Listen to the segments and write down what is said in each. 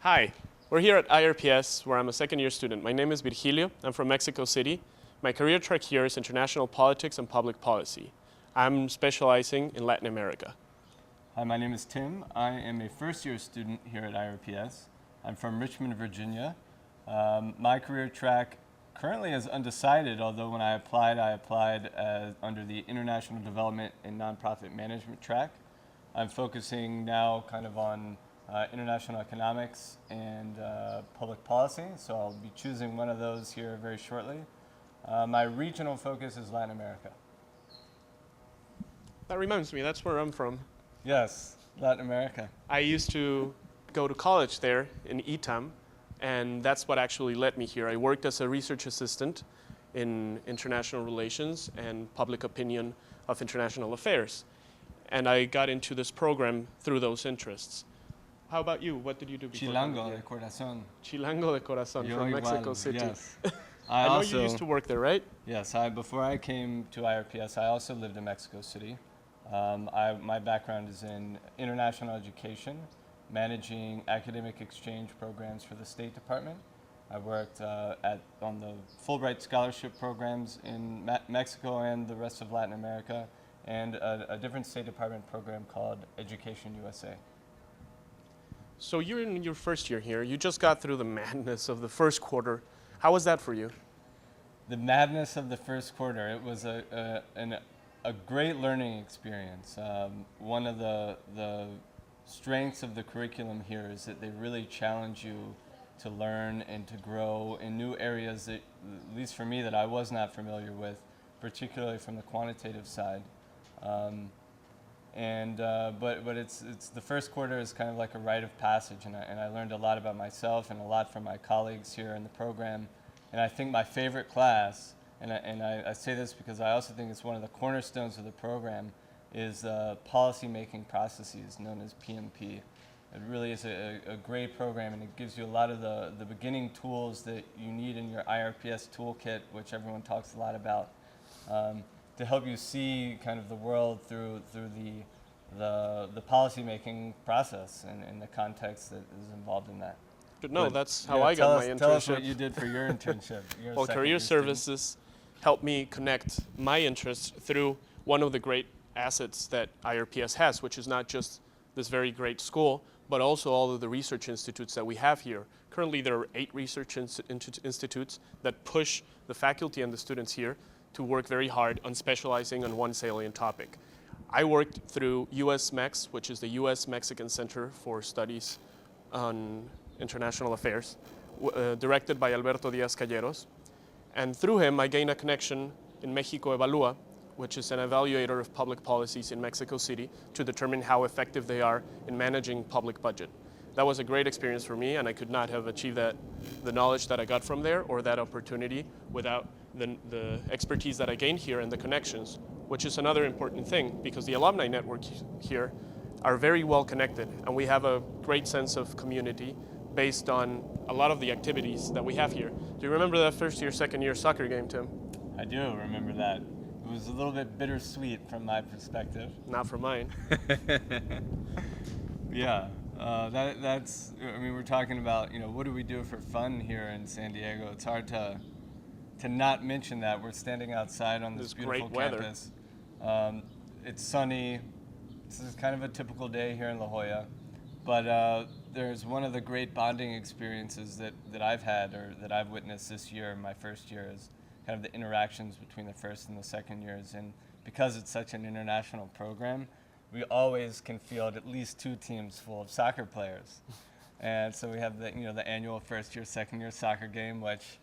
Hi, we're here at IRPS where I'm a second-year student. My name is Virgilio. I'm from Mexico City. My career track here is international politics and public policy. I'm specializing in Latin America. Hi, my name is Tim. I am a first-year student here at IRPS. I'm from Richmond, Virginia. My career track currently is undecided, although when I applied under the International Development and Nonprofit Management track. I'm focusing now kind of on international economics and public policy, so I'll be choosing one of those here very shortly. My regional focus is Latin America. That reminds me, that's where I'm from. Yes, Latin America. I used to go to college there in ITAM, and that's what actually led me here. I worked as a research assistant in international relations and public opinion of international affairs. And I got into this program through those interests. How about you? What did you do before? Chilango de corazón. Chilango de corazón from Mexico City. Yes. I know you used to work there, right? Yes, before I came to IRPS, I also lived in Mexico City. My background is in international education, managing academic exchange programs for the State Department. I worked on the Fulbright scholarship programs in Mexico and the rest of Latin America, and a different State Department program called Education USA. So you're in your first year here. You just got through the madness of the first quarter. How was that for you? The madness of the first quarter, it was a great learning experience. One of the strengths of the curriculum here is that they really challenge you to learn and to grow in new areas that, at least for me, that I was not familiar with, particularly from the quantitative side. But it's the first quarter is kind of like a rite of passage, and I learned a lot about myself and a lot from my colleagues here in the program. And I think my favorite class, and I say this because I also think it's one of the cornerstones of the program, is policy-making processes known as PMP. It really is a great program, and it gives you a lot of the beginning tools that you need in your IRPS toolkit, which everyone talks a lot about, to help you see kind of the world through the policy-making process and the context that is involved in that. But no, that's how I got my internship. Tell us what you did for your internship. Well, career services helped me connect my interests through one of the great assets that IRPS has, which is not just this very great school, but also all of the research institutes that we have here. Currently, there are 8 research institutes that push the faculty and the students here to work very hard on specializing on one salient topic. I worked through USMEX, which is the U.S. Mexican Center for Studies on International Affairs, directed by Alberto Diaz-Calleros. And through him, I gained a connection in Mexico Evalúa, which is an evaluator of public policies in Mexico City to determine how effective they are in managing public budget. That was a great experience for me, and I could not have achieved the knowledge that I got from there or that opportunity without the expertise that I gained here and the connections, which is another important thing because the alumni network here are very well connected, and we have a great sense of community based on a lot of the activities that we have here. Do you remember that first year, second year soccer game, Tim? I do remember that. It was a little bit bittersweet from my perspective. Not from mine. Yeah, that's, I mean, we're talking about, what do we do for fun here in San Diego? It's hard to not mention that. We're standing outside on this beautiful campus. It's sunny. This is kind of a typical day here in La Jolla. But there's one of the great bonding experiences that I've had or that I've witnessed this year, my first year, is kind of the interactions between the first and the second years. And because it's such an international program, we always can field at least 2 teams full of soccer players. And so we have the annual first year, second year soccer game, which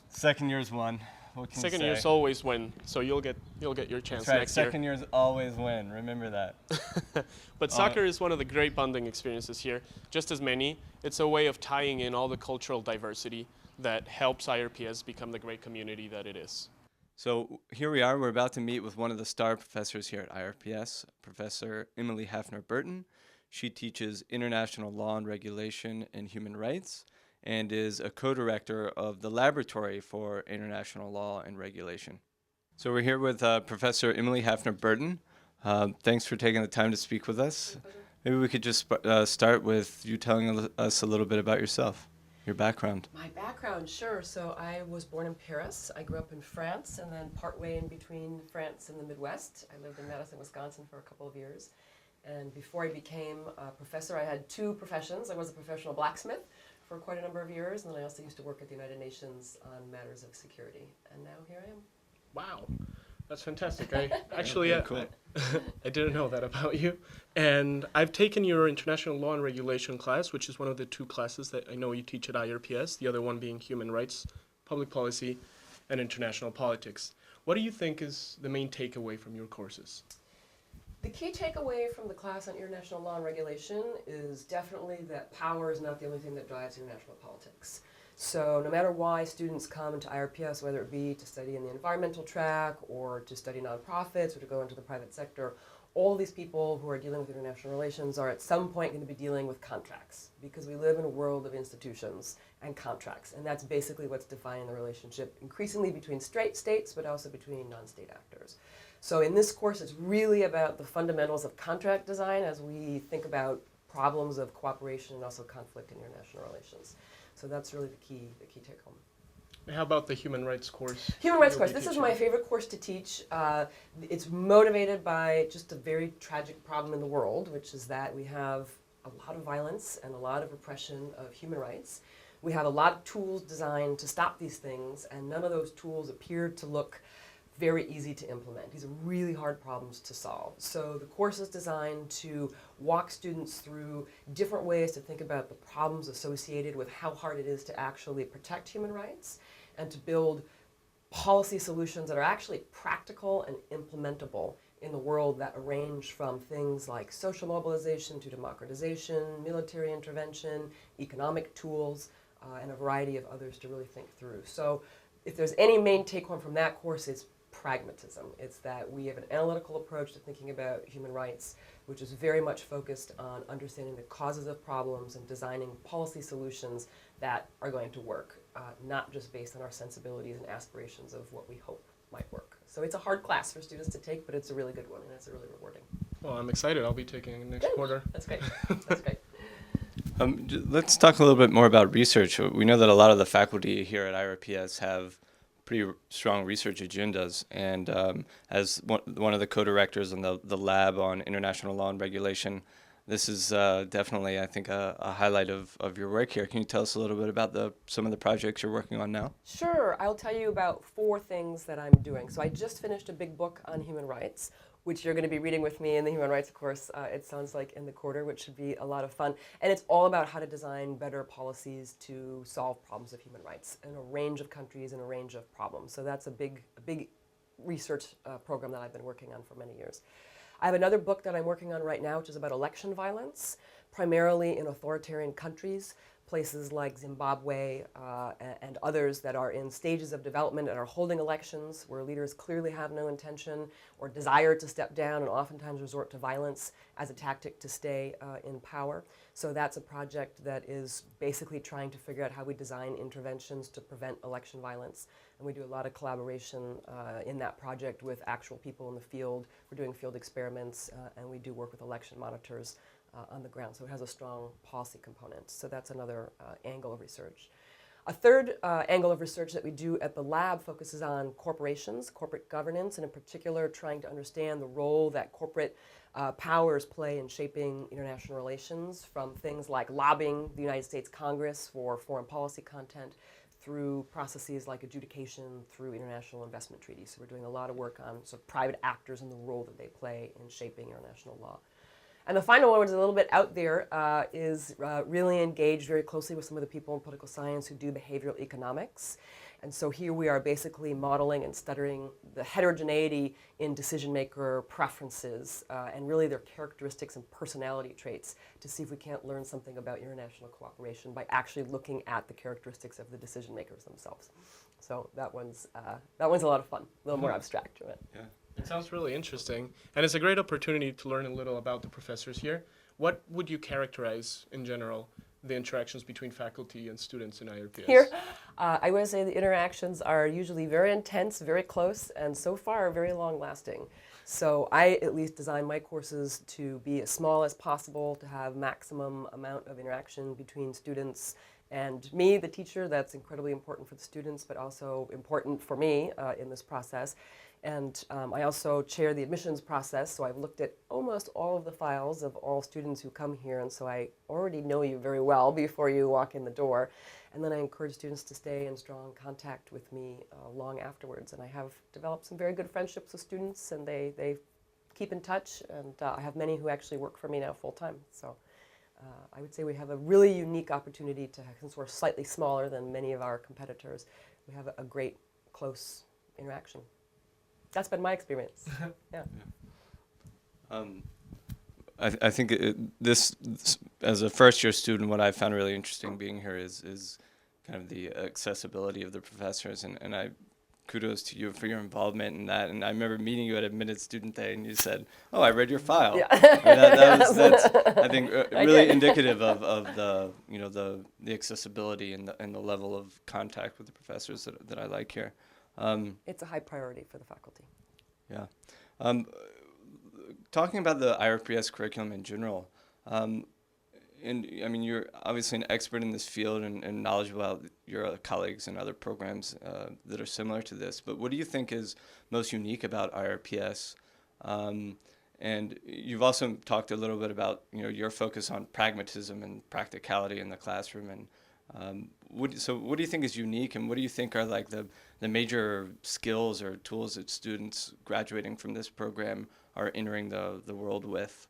second years won. What can second you say? years always win, so you'll get your chance That's right. next year. Second years always win. Remember that. But soccer is one of the great bonding experiences here. Just as many, it's a way of tying in all the cultural diversity that helps IRPS become the great community that it is. So here we are. We're about to meet with one of the star professors here at IRPS, Professor Emilie Hafner-Burton. She teaches international law and regulation and human rights, and is a co-director of the Laboratory for International Law and Regulation. So we're here with Professor Emilie Hafner-Burton. Thanks for taking the time to speak with us. Maybe we could just start with you telling us a little bit about yourself, your background. My background, sure. So I was born in Paris. I grew up in France, and then partway in between France and the Midwest. I lived in Madison, Wisconsin for a couple of years. And before I became a professor, I had two professions. I was a professional blacksmith for quite a number of years, and then I also used to work at the United Nations on matters of security. And now here I am. Wow, that's fantastic. I actually, cool. I didn't know that about you. And I've taken your International Law and Regulation class, which is one of the two classes that I know you teach at IRPS, the other one being Human Rights, Public Policy, and International Politics. What do you think is the main takeaway from your courses? The key takeaway from the class on international law and regulation is definitely that power is not the only thing that drives international politics. So no matter why students come into IRPS, whether it be to study in the environmental track or to study nonprofits or to go into the private sector, all these people who are dealing with international relations are at some point going to be dealing with contracts, because we live in a world of institutions and contracts, and that's basically what's defining the relationship increasingly between states but also between non-state actors. So in this course, it's really about the fundamentals of contract design as we think about problems of cooperation and also conflict in international relations. So that's really the key take home. How about the Human Rights course? Human Rights course. This is my favorite course to teach. It's motivated by just a very tragic problem in the world, which is that we have a lot of violence and a lot of repression of human rights. We have a lot of tools designed to stop these things, and none of those tools appear to look very easy to implement. These are really hard problems to solve. So the course is designed to walk students through different ways to think about the problems associated with how hard it is to actually protect human rights and to build policy solutions that are actually practical and implementable in the world that range from things like social mobilization to democratization, military intervention, economic tools, and a variety of others to really think through. So if there's any main take-home from that course, it's pragmatism. It's that we have an analytical approach to thinking about human rights, which is very much focused on understanding the causes of problems and designing policy solutions that are going to work, not just based on our sensibilities and aspirations of what we hope might work. So it's a hard class for students to take, but it's a really good one, and it's really rewarding. Well, I'm excited. I'll be taking it next quarter. That's great. That's great. Let's talk a little bit more about research. We know that a lot of the faculty here at IRPS have pretty strong research agendas, and as one of the co-directors in the lab on international law and regulation, this is definitely, I think, a highlight of your work here. Can you tell us a little bit about some of the projects you're working on now? Sure. I'll tell you about 4 things that I'm doing. So I just finished a big book on human rights, which you're going to be reading with me in the human rights course, it sounds like, in the quarter, which should be a lot of fun. And it's all about how to design better policies to solve problems of human rights in a range of countries and a range of problems. So that's a big research program that I've been working on for many years. I have another book that I'm working on right now, which is about election violence, primarily in authoritarian countries, places like Zimbabwe and others that are in stages of development and are holding elections where leaders clearly have no intention or desire to step down and oftentimes resort to violence as a tactic to stay in power. So that's a project that is basically trying to figure out how we design interventions to prevent election violence. And we do a lot of collaboration in that project with actual people in the field. We're doing field experiments, and we do work with election monitors on the ground. So it has a strong policy component. So that's another angle of research. A third angle of research that we do at the lab focuses on corporations, corporate governance, and in particular trying to understand the role that corporate powers play in shaping international relations, from things like lobbying the United States Congress for foreign policy content through processes like adjudication through international investment treaties. So we're doing a lot of work on sort of private actors and the role that they play in shaping international law. And the final one, which is a little bit out there, is really engaged very closely with some of the people in political science who do behavioral economics. And so here we are basically modeling and studying the heterogeneity in decision-maker preferences and really their characteristics and personality traits to see if we can't learn something about international cooperation by actually looking at the characteristics of the decision-makers themselves. So that one's a lot of fun, a little more abstract to it. Yeah. It sounds really interesting, and it's a great opportunity to learn a little about the professors here. What would you characterize, in general, the interactions between faculty and students in IRPS? Here, I would say the interactions are usually very intense, very close, and so far very long-lasting. So I at least design my courses to be as small as possible, to have maximum amount of interaction between students and me, the teacher. That's incredibly important for the students, but also important for me in this process. And I also chair the admissions process, so I've looked at almost all of the files of all students who come here, and so I already know you very well before you walk in the door. And then I encourage students to stay in strong contact with me long afterwards. And I have developed some very good friendships with students, and they keep in touch, and I have many who actually work for me now full-time. So I would say we have a really unique opportunity to, since we're slightly smaller than many of our competitors, we have a great, close interaction. That's been my experience. Yeah. I think this, as a first-year student, what I found really interesting being here is kind of the accessibility of the professors, and I kudos to you for your involvement in that. And I remember meeting you at Admitted Student Day, and you said, "Oh, I read your file." Yeah. That's I think really indicative of the the accessibility and the level of contact with the professors that I like here. It's a high priority for the faculty. Yeah. Talking about the IRPS curriculum in general, and I mean, you're obviously an expert in this field and knowledgeable about your colleagues and other programs that are similar to this, but what do you think is most unique about IRPS? And you've also talked a little bit about your focus on pragmatism and practicality in the classroom, and what do you think is unique, and what do you think are like the major skills or tools that students graduating from this program are entering the world with?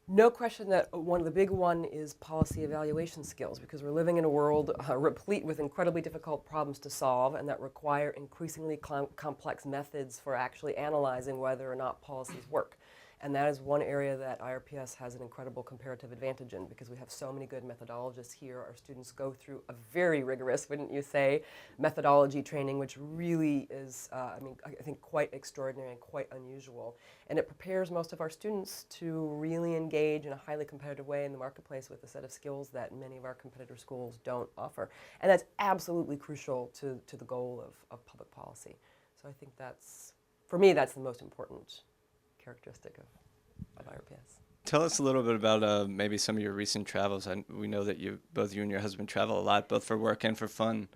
No question that one of the big one is policy evaluation skills, because we're living in a world replete with incredibly difficult problems to solve and that require increasingly complex methods for actually analyzing whether or not policies work. And that is one area that IRPS has an incredible comparative advantage in, because we have so many good methodologists here. Our students go through a very rigorous, wouldn't you say, methodology training, which really is, I think quite extraordinary and quite unusual. And it prepares most of our students to really engage in a highly competitive way in the marketplace with a set of skills that many of our competitor schools don't offer. And that's absolutely crucial to the goal of public policy. So I think that's, for me, that's the most important characteristic of IRPS. Tell us a little bit about maybe some of your recent travels. We know that both you and your husband travel a lot, both for work and for fun.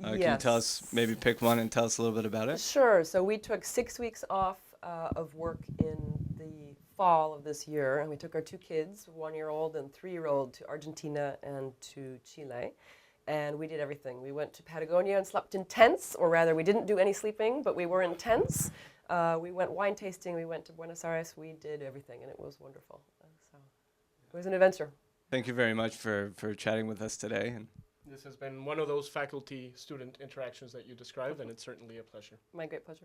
Yes. Can you tell us, maybe pick one and tell us a little bit about it? Sure. So we took 6 weeks off of work in the fall of this year, and we took our two kids, 1-year-old and 3-year-old, to Argentina and to Chile. And we did everything. We went to Patagonia and slept in tents, or rather we didn't do any sleeping, but we were in tents. We went wine tasting, we went to Buenos Aires, we did everything, and it was wonderful. So it was an adventure. Thank you very much for chatting with us today. And this has been one of those faculty-student interactions that you described, and it's certainly a pleasure. My great pleasure.